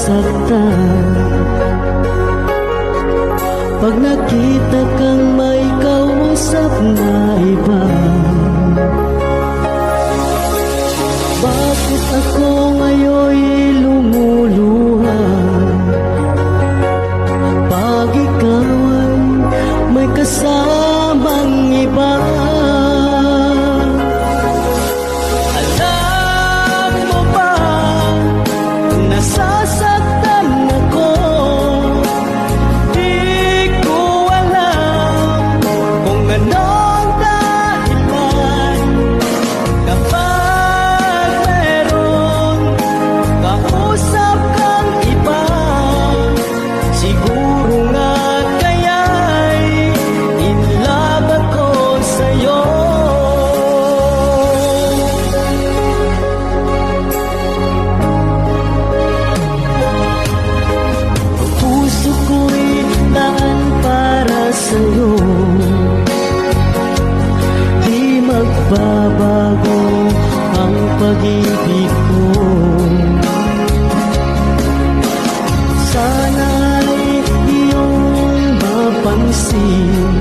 nasasaktan pag nakita kang may kausap na iba. Bakit ako ngayon'y lumuluha pag ikaw ay may kasamang iba? Alam mo ba, nasasaktan ako. Di ko alam kung anong dahilan kapag meron kausap kang iba. Siguro nga kaya'y in love ako sa'yo. Puso ko'y daan para sa'yo, di magbabago ang pag-ibig ko. Sana'y iyong mapansin